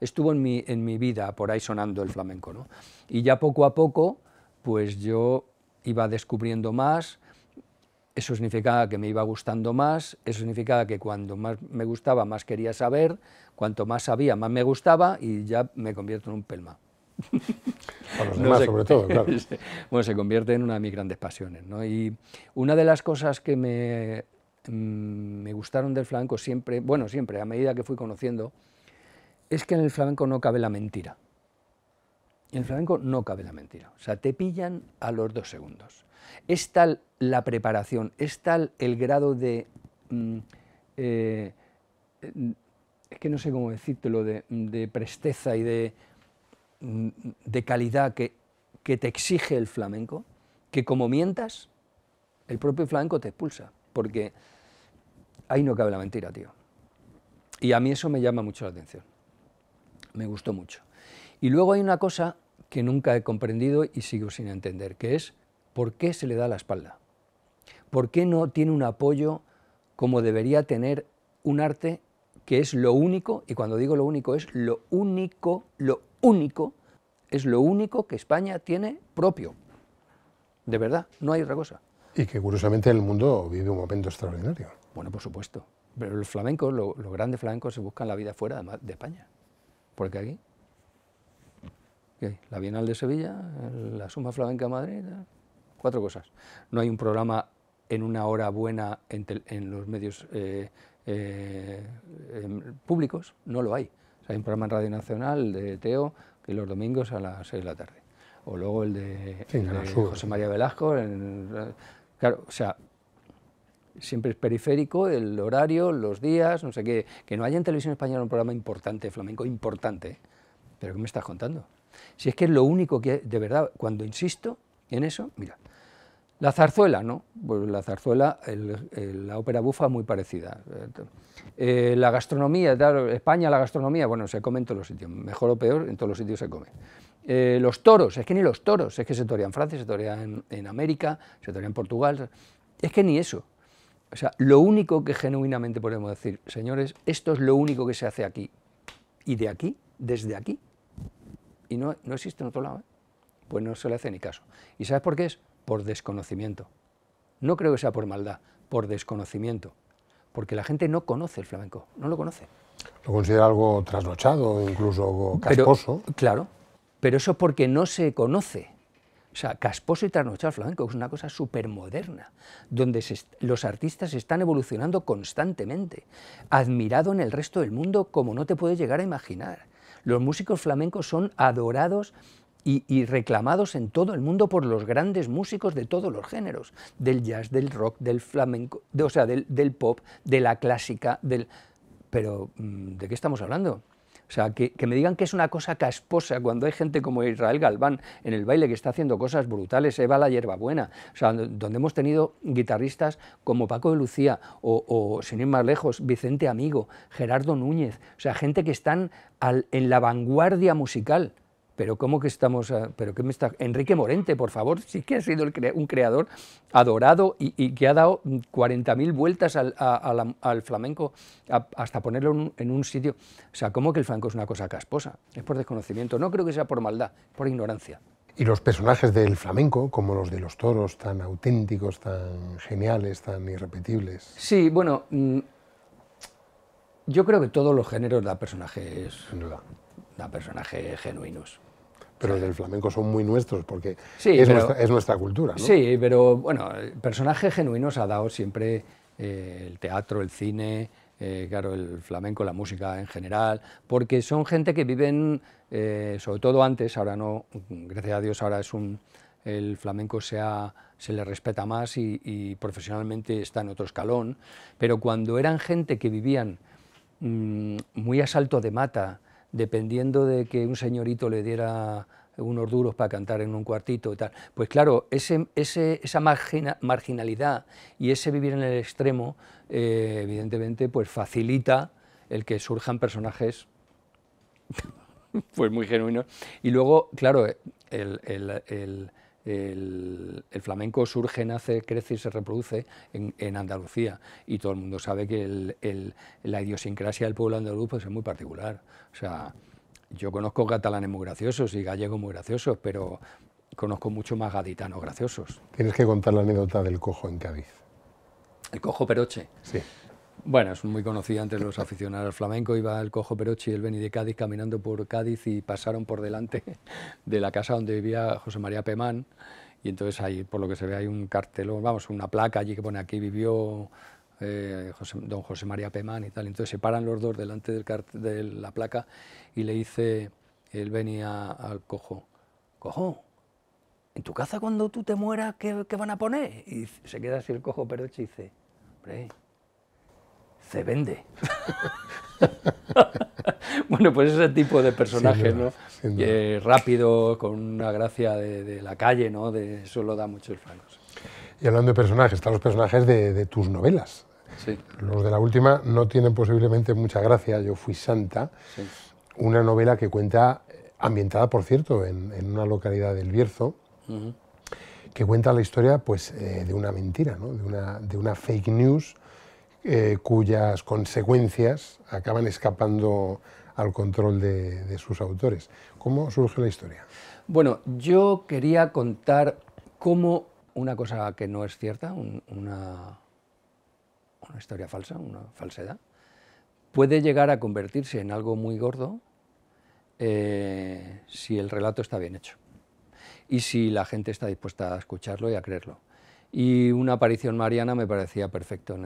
estuvo en mi vida por ahí sonando el flamenco, ¿no? Y ya poco a poco, pues yo iba descubriendo más. Eso significaba que me iba gustando más, eso significaba que cuando más me gustaba, más quería saber, cuanto más sabía, más me gustaba, y ya me convierto en un pelma. Para los demás, sobre todo, claro. Bueno, se convierte en una de mis grandes pasiones, ¿no? Y una de las cosas que me gustaron del flamenco siempre, bueno, siempre, a medida que fui conociendo, es que en el flamenco no cabe la mentira. En el flamenco no cabe la mentira. O sea, te pillan a los 2 segundos. Es tal la preparación, es tal el grado de... es que no sé cómo decírtelo, de presteza y de calidad que te exige el flamenco, que como mientas, el propio flamenco te expulsa, porque ahí no cabe la mentira, tío. Y a mí eso me llama mucho la atención, me gustó mucho. Y luego hay una cosa que nunca he comprendido y sigo sin entender, que es ¿por qué se le da la espalda? ¿Por qué no tiene un apoyo como debería tener un arte que es lo único, y cuando digo lo único es lo único, es lo único que España tiene propio? De verdad, no hay otra cosa. Y que curiosamente el mundo vive un momento extraordinario. Bueno, por supuesto, pero los flamencos, los grandes flamencos se buscan la vida fuera de España, porque aquí, ¿qué? La Bienal de Sevilla, la Suma Flamenca de Madrid, 4 cosas. No hay un programa en una hora buena en los medios públicos, no lo hay. O sea, hay un programa en Radio Nacional de Teo que los domingos a las 6 de la tarde. O luego el de José María Velasco. Claro, o sea, siempre es periférico, el horario, los días, no sé qué. Que no haya en Televisión Española un programa importante, flamenco, importante, ¿Pero qué me estás contando? Si es que es lo único que, de verdad, cuando insisto en eso, mira, la zarzuela, ¿no? Pues la zarzuela, la ópera bufa muy parecida. La gastronomía, España, la gastronomía, bueno, se come en todos los sitios, mejor o peor, en todos los sitios se come. Los toros, es que ni los toros, es que se torean en Francia, se torean en América, se torean en Portugal, es que ni eso. O sea, lo único que genuinamente podemos decir, señores, esto es lo único que se hace aquí, y de aquí, desde aquí, y no existe en otro lado, ¿eh? Pues no se le hace ni caso. ¿Y sabes por qué es? Por desconocimiento. No creo que sea por maldad, por desconocimiento, porque la gente no conoce el flamenco, no lo conoce. Lo considera algo trasnochado, incluso casposo. Pero, claro, pero eso porque no se conoce. O sea, casposo y trasnochado el flamenco es una cosa súper moderna, donde los artistas están evolucionando constantemente, admirado en el resto del mundo como no te puedes llegar a imaginar. Los músicos flamencos son adorados y reclamados en todo el mundo por los grandes músicos de todos los géneros, del jazz, del rock, del flamenco, o sea, del pop, de la clásica, Pero, ¿de qué estamos hablando? O sea, que me digan que es una cosa casposa cuando hay gente como Israel Galván en el baile que está haciendo cosas brutales, Eva la Hierbabuena, o sea, donde hemos tenido guitarristas como Paco de Lucía o sin ir más lejos, Vicente Amigo, Gerardo Núñez, o sea, gente que están en la vanguardia musical. Pero ¿cómo que estamos? ¿Pero qué me está? Enrique Morente, por favor, sí que ha sido un creador adorado y que ha dado 40.000 vueltas al flamenco hasta ponerlo en un sitio. O sea, ¿cómo que el flamenco es una cosa casposa? Es por desconocimiento. No creo que sea por maldad, por ignorancia. Y los personajes del flamenco, como los de los toros, tan auténticos, tan geniales, tan irrepetibles. Sí, bueno, yo creo que todos los géneros dan personajes genuinos. Pero los del flamenco son muy nuestros, porque sí, es nuestra cultura, ¿no? Sí, pero bueno, personajes genuinos ha dado siempre el teatro, el cine, claro, el flamenco, la música en general, porque son gente que viven, sobre todo antes, ahora no, gracias a Dios ahora el flamenco se le respeta más y profesionalmente está en otro escalón, pero cuando eran gente que vivían muy a salto de mata, dependiendo de que un señorito le diera unos duros para cantar en un cuartito y tal, pues claro, esa marginalidad y ese vivir en el extremo, evidentemente, pues facilita el que surjan personajes pues muy genuinos. Y luego, claro, el flamenco surge, nace, crece y se reproduce en Andalucía, y todo el mundo sabe que la idiosincrasia del pueblo andaluz pues, es muy particular. O sea, yo conozco catalanes muy graciosos y gallegos muy graciosos, pero conozco mucho más gaditanos graciosos. Tienes que contar la anécdota del cojo en Cádiz. ¿El cojo Peroche? Sí. Bueno, es muy conocida entre los aficionados al flamenco. Iba el cojo Peroche y el Beni de Cádiz caminando por Cádiz y pasaron por delante de la casa donde vivía José María Pemán, y entonces ahí, por lo que se ve, hay un cartelón, vamos, una placa allí que pone aquí vivió don José María Pemán y tal. Entonces se paran los dos delante de la placa y le dice el Beni al cojo: cojo, ¿en tu casa cuando tú te mueras qué van a poner? Y se queda así el cojo Peroche y dice: hombre, se vende. Bueno, pues ese tipo de personajes, ¿no? Rápido, con una gracia de la calle, ¿no? Eso lo da mucho el flamenco. Y hablando de personajes, están los personajes de tus novelas. Sí. Los de la última no tienen posiblemente mucha gracia. Yo fui Santa, sí. Una novela que cuenta, ambientada por cierto en una localidad del Bierzo, que cuenta la historia pues, de una mentira, ¿no? de una fake news, cuyas consecuencias acaban escapando al control de sus autores. ¿Cómo surge la historia? Bueno, yo quería contar cómo una cosa que no es cierta, una historia falsa, una falsedad, puede llegar a convertirse en algo muy gordo si el relato está bien hecho y si la gente está dispuesta a escucharlo y a creerlo. Y una aparición mariana me parecía perfecto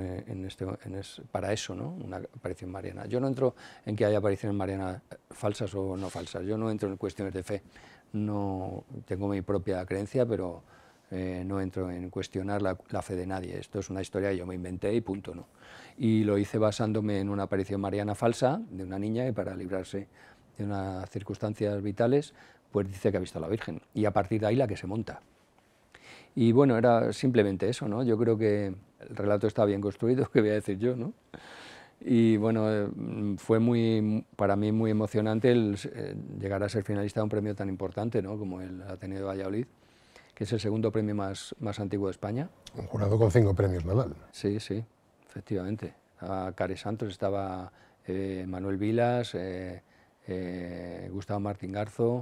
para eso, ¿no? Una aparición mariana. Yo no entro en que haya apariciones marianas falsas o no falsas, yo no entro en cuestiones de fe, no tengo mi propia creencia, pero no entro en cuestionar la fe de nadie. Esto es una historia que yo me inventé y punto, ¿no? Y lo hice basándome en una aparición mariana falsa de una niña que para librarse de unas circunstancias vitales, pues dice que ha visto a la Virgen, y a partir de ahí la que se monta. Y bueno, era simplemente eso, ¿no? Yo creo que el relato está bien construido, ¿qué voy a decir yo, no? Y bueno, fue para mí muy emocionante llegar a ser finalista de un premio tan importante, ¿no?, como el Ateneo de Valladolid, que es el segundo premio más antiguo de España. Un jurado con 5 premios Nadal. Sí, sí, efectivamente. Estaba Care Santos, estaba Manuel Vilas, Gustavo Martín Garzo,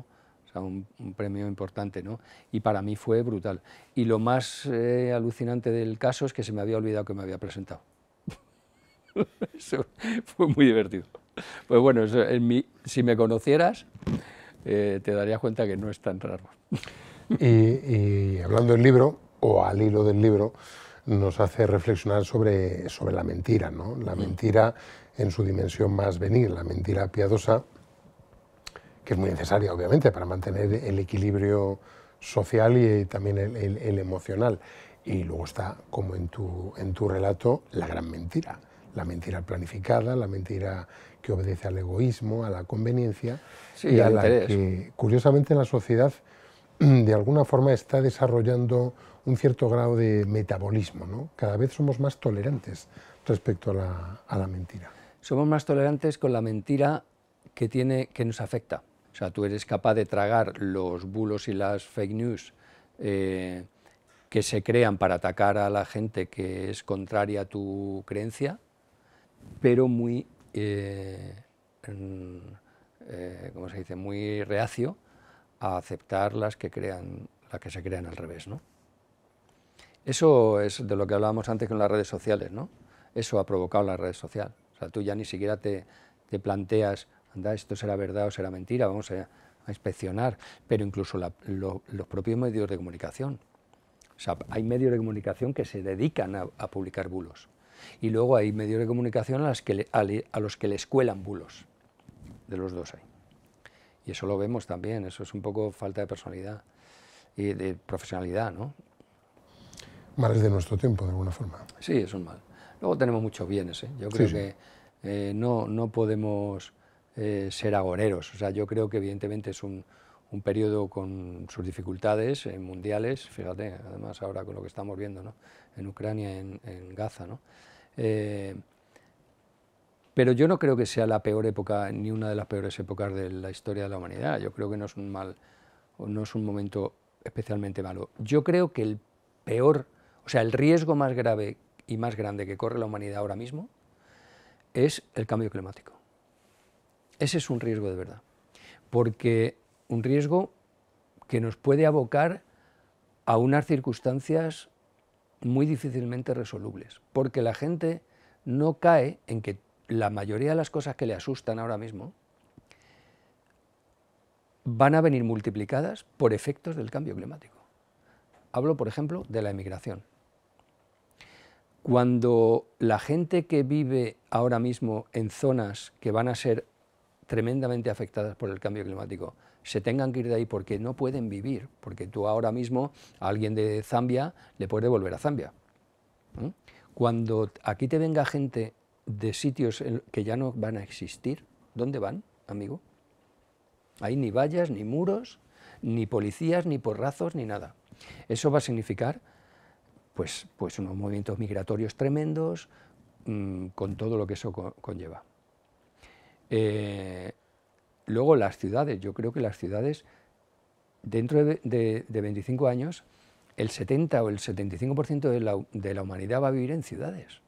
o sea, un premio importante, ¿no? Y para mí fue brutal. Y lo más alucinante del caso es que se me había olvidado que me había presentado. Eso fue muy divertido. Pues bueno, eso, si me conocieras, te darías cuenta que no es tan raro. Y hablando del libro, o al hilo del libro, nos hace reflexionar sobre la mentira, ¿no? La mentira en su dimensión más benigna, la mentira piadosa, que es muy necesaria, obviamente, para mantener el equilibrio social y también el emocional. Y luego está, como en tu relato, la gran mentira. La mentira planificada, la mentira que obedece al egoísmo, a la conveniencia, sí, y a la que, curiosamente, la sociedad de alguna forma está desarrollando un cierto grado de metabolismo, ¿no? Cada vez somos más tolerantes respecto a la mentira. Somos más tolerantes con la mentira que nos afecta. O sea, tú eres capaz de tragar los bulos y las fake news que se crean para atacar a la gente que es contraria a tu creencia, pero muy, ¿cómo se dice?, muy reacio a aceptar las que se crean al revés, ¿no? Eso es de lo que hablábamos antes con las redes sociales, ¿no? Eso ha provocado las redes sociales. O sea, tú ya ni siquiera te planteas, anda, esto será verdad o será mentira, vamos a inspeccionar, pero incluso los propios medios de comunicación. O sea, hay medios de comunicación que se dedican a publicar bulos. Y luego hay medios de comunicación a los que les cuelan bulos. De los dos hay. Y eso lo vemos también, eso es un poco falta de personalidad y de profesionalidad, ¿no? Males de nuestro tiempo, de alguna forma. Sí, es un mal. Luego tenemos muchos bienes, ¿eh? Yo creo que no podemos ser agoreros. O sea, yo creo que evidentemente es un periodo con sus dificultades mundiales, fíjate, además ahora con lo que estamos viendo, ¿no?, en Ucrania, en Gaza, ¿no? Pero yo no creo que sea la peor época, ni una de las peores épocas de la historia de la humanidad. Yo creo que no es un momento especialmente malo. Yo creo que el riesgo más grave y más grande que corre la humanidad ahora mismo es el cambio climático. Ese es un riesgo de verdad, porque un riesgo que nos puede abocar a unas circunstancias muy difícilmente resolubles, porque la gente no cae en que la mayoría de las cosas que le asustan ahora mismo van a venir multiplicadas por efectos del cambio climático. Hablo, por ejemplo, de la emigración. Cuando la gente que vive ahora mismo en zonas que van a ser tremendamente afectadas por el cambio climático se tengan que ir de ahí porque no pueden vivir, porque tú ahora mismo a alguien de Zambia le puedes devolver a Zambia. Cuando aquí te venga gente de sitios que ya no van a existir, ¿dónde van, amigo? Hay ni vallas, ni muros, ni policías, ni porrazos, ni nada. Eso va a significar pues unos movimientos migratorios tremendos, con todo lo que eso conlleva. Luego las ciudades, yo creo que las ciudades, dentro de 25 años, el 70 o el 75% de la humanidad va a vivir en ciudades.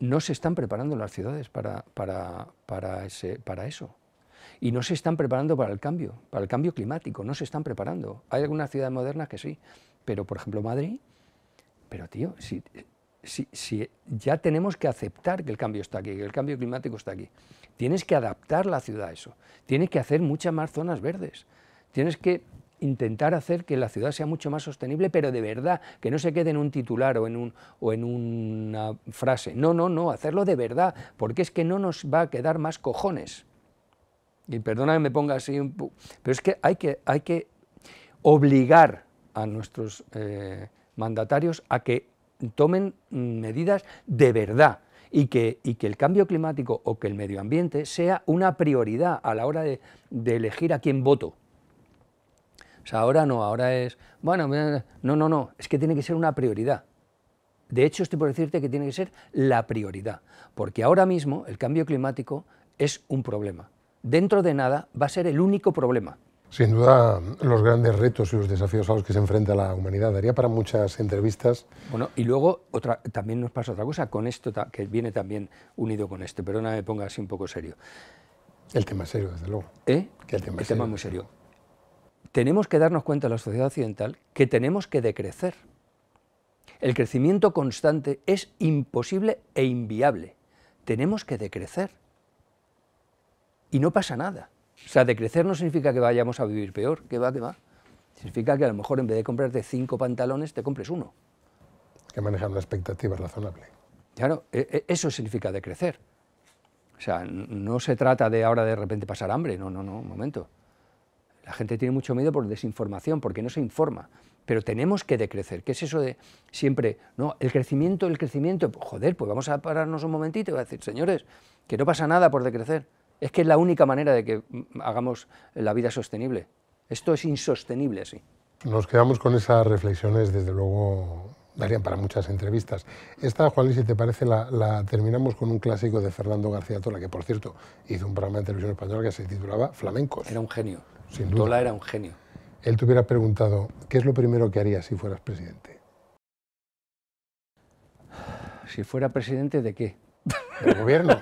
No se están preparando las ciudades para eso. Y no se están preparando para el cambio climático, no se están preparando. Hay algunas ciudades modernas que sí, pero por ejemplo Madrid, pero tío, si ya tenemos que aceptar que el cambio está aquí, que el cambio climático está aquí. Tienes que adaptar la ciudad a eso, tienes que hacer muchas más zonas verdes, tienes que intentar hacer que la ciudad sea mucho más sostenible, pero de verdad, que no se quede en un titular o en una frase. No, hacerlo de verdad, porque es que no nos va a quedar más cojones. Y perdona que me ponga así pero es que hay que obligar a nuestros mandatarios a que tomen medidas de verdad y que el cambio climático o que el medio ambiente sea una prioridad a la hora de elegir a quién voto. O sea, ahora no, ahora es, bueno, no, es que tiene que ser una prioridad. De hecho, estoy por decirte que tiene que ser la prioridad, porque ahora mismo el cambio climático es un problema. Dentro de nada va a ser el único problema. Sin duda, los grandes retos y los desafíos a los que se enfrenta la humanidad daría para muchas entrevistas. Bueno, y luego también nos pasa otra cosa con esto, que viene también unido con esto, perdona me ponga así un poco serio. El tema es serio, desde luego. Que el tema es muy serio. Tenemos que darnos cuenta en la sociedad occidental que tenemos que decrecer. El crecimiento constante es imposible e inviable. Tenemos que decrecer. Y no pasa nada. O sea, decrecer no significa que vayamos a vivir peor, que va. Significa que a lo mejor en vez de comprarte 5 pantalones, te compres 1. Que manejar una expectativa razonable. Claro, eso significa decrecer. O sea, no se trata de ahora de repente pasar hambre, no, un momento. La gente tiene mucho miedo por desinformación, porque no se informa. Pero tenemos que decrecer. ¿Qué es eso de siempre? No, el crecimiento, joder, pues vamos a pararnos un momentito y a decir, señores, que no pasa nada por decrecer. Es que es la única manera de que hagamos la vida sostenible. Esto es insostenible así. Nos quedamos con esas reflexiones, desde luego darían para muchas entrevistas. Esta, Juan Luis, si te parece, la terminamos con un clásico de Fernando García Tola, que por cierto hizo un programa de televisión española que se titulaba Flamencos. Era un genio. Sin duda. Tola era un genio. Él te hubiera preguntado, ¿qué es lo primero que harías si fueras presidente? Si fuera presidente, ¿de qué? ¿Del gobierno?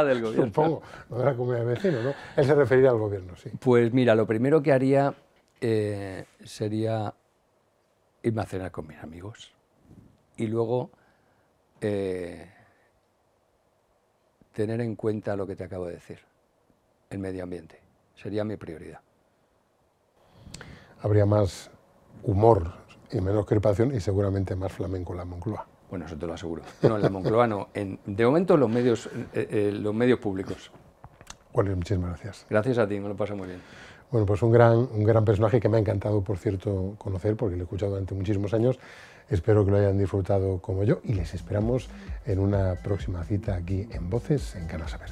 Del gobierno. Supongo, no de la comunidad de vecinos, ¿no? Él se referiría al gobierno, sí. Pues mira, lo primero que haría sería irme a cenar con mis amigos y luego tener en cuenta lo que te acabo de decir, el medio ambiente. Sería mi prioridad. Habría más humor y menos crispación y seguramente más flamenco en la Moncloa. Bueno, eso te lo aseguro. No, en la Moncloa no. De momento los medios públicos. Bueno, muchísimas gracias. Gracias a ti, me lo paso muy bien. Bueno, pues un gran personaje que me ha encantado, por cierto, conocer, porque lo he escuchado durante muchísimos años. Espero que lo hayan disfrutado como yo y les esperamos en una próxima cita aquí en Voces en Canal Saber.